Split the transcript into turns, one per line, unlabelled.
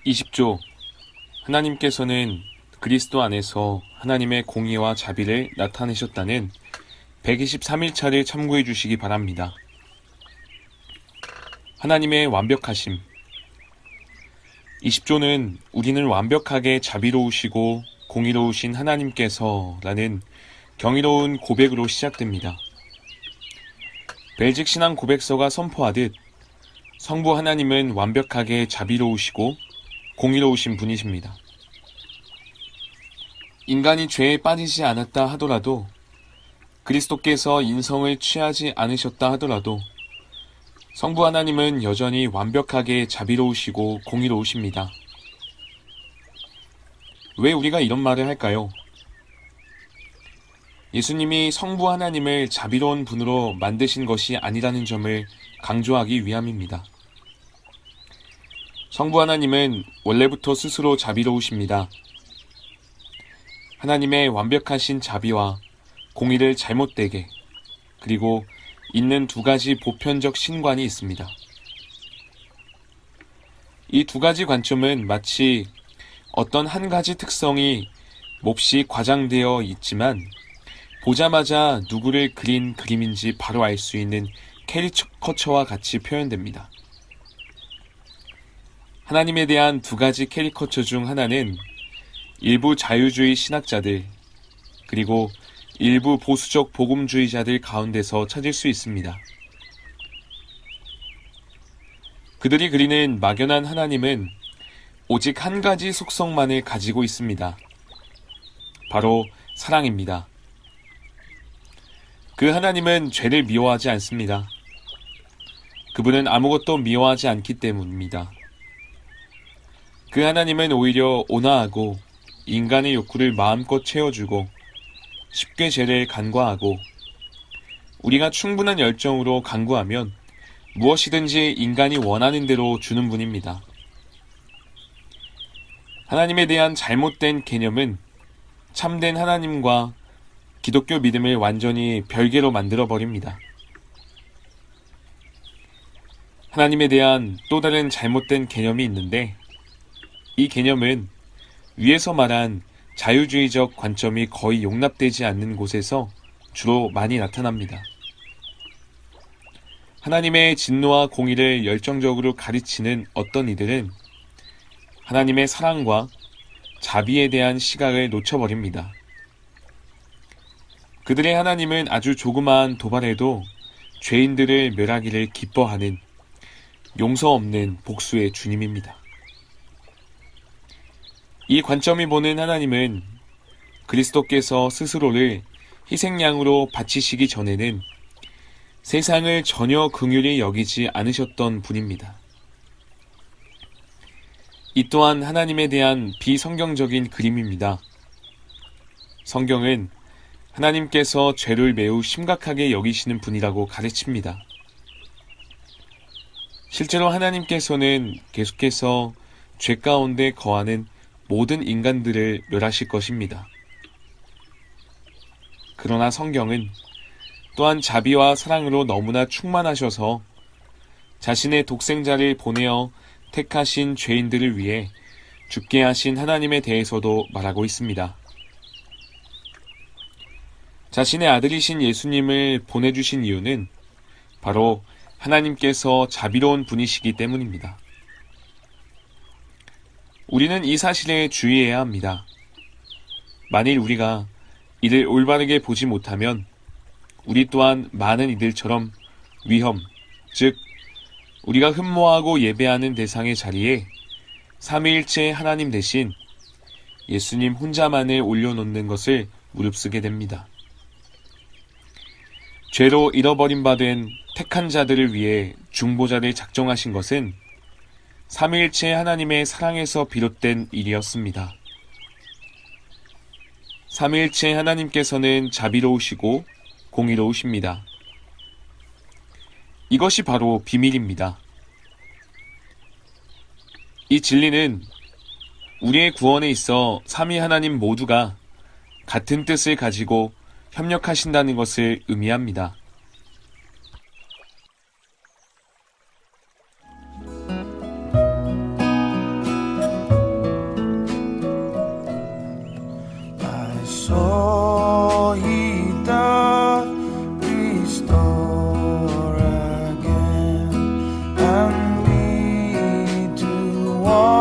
20조 하나님께서는 그리스도 안에서 하나님의 공의와 자비를 나타내셨다는 123일차를 참고해 주시기 바랍니다. 하나님의 완벽하심. 20조는 우리는 완벽하게 자비로우시고 공의로우신 하나님께서 라는 경이로운 고백으로 시작됩니다. 벨직 신앙 고백서가 선포하듯 성부 하나님은 완벽하게 자비로우시고 공의로우신 분이십니다. 인간이 죄에 빠지지 않았다 하더라도, 그리스도께서 인성을 취하지 않으셨다 하더라도 성부 하나님은 여전히 완벽하게 자비로우시고 공의로우십니다. 왜 우리가 이런 말을 할까요? 예수님이 성부 하나님을 자비로운 분으로 만드신 것이 아니라는 점을 강조하기 위함입니다. 성부 하나님은 원래부터 스스로 자비로우십니다. 하나님의 완벽하신 자비와 공의를 잘못되게, 그리고 있는 두 가지 보편적 신관이 있습니다. 이 두 가지 관점은 마치 어떤 한 가지 특성이 몹시 과장되어 있지만 보자마자 누구를 그린 그림인지 바로 알 수 있는 캐리커처와 같이 표현됩니다. 하나님에 대한 두 가지 캐리커처 중 하나는 일부 자유주의 신학자들, 그리고 일부 보수적 복음주의자들 가운데서 찾을 수 있습니다. 그들이 그리는 막연한 하나님은 오직 한 가지 속성만을 가지고 있습니다. 바로 사랑입니다. 그 하나님은 죄를 미워하지 않습니다. 그분은 아무것도 미워하지 않기 때문입니다. 그 하나님은 오히려 온화하고 인간의 욕구를 마음껏 채워주고 쉽게 죄를 간과하고 우리가 충분한 열정으로 간구하면 무엇이든지 인간이 원하는 대로 주는 분입니다. 하나님에 대한 잘못된 개념은 참된 하나님과 기독교 믿음을 완전히 별개로 만들어버립니다. 하나님에 대한 또 다른 잘못된 개념이 있는데, 이 개념은 위에서 말한 자유주의적 관점이 거의 용납되지 않는 곳에서 주로 많이 나타납니다. 하나님의 진노와 공의를 열정적으로 가르치는 어떤 이들은 하나님의 사랑과 자비에 대한 시각을 놓쳐버립니다. 그들의 하나님은 아주 조그마한 도발에도 죄인들을 멸하기를 기뻐하는 용서 없는 복수의 주님입니다. 이 관점이 보는 하나님은 그리스도께서 스스로를 희생양으로 바치시기 전에는 세상을 전혀 긍휼히 여기지 않으셨던 분입니다. 이 또한 하나님에 대한 비성경적인 그림입니다. 성경은 하나님께서 죄를 매우 심각하게 여기시는 분이라고 가르칩니다. 실제로 하나님께서는 계속해서 죄 가운데 거하는 모든 인간들을 멸하실 것입니다. 그러나 성경은 또한 자비와 사랑으로 너무나 충만하셔서 자신의 독생자를 보내어 택하신 죄인들을 위해 죽게 하신 하나님에 대해서도 말하고 있습니다. 자신의 아들이신 예수님을 보내주신 이유는 바로 하나님께서 자비로운 분이시기 때문입니다. 우리는 이 사실에 주의해야 합니다. 만일 우리가 이를 올바르게 보지 못하면 우리 또한 많은 이들처럼 위험, 즉 우리가 흠모하고 예배하는 대상의 자리에 삼위일체 하나님 대신 예수님 혼자만을 올려놓는 것을 무릅쓰게 됩니다. 죄로 잃어버린 바 된 택한 자들을 위해 중보자를 작정하신 것은 삼위일체 하나님의 사랑에서 비롯된 일이었습니다. 삼위일체 하나님께서는 자비로우시고 공의로우십니다. 이것이 바로 비밀입니다. 이 진리는 우리의 구원에 있어 삼위 하나님 모두가 같은 뜻을 가지고 협력하신다는 것을 의미합니다.
원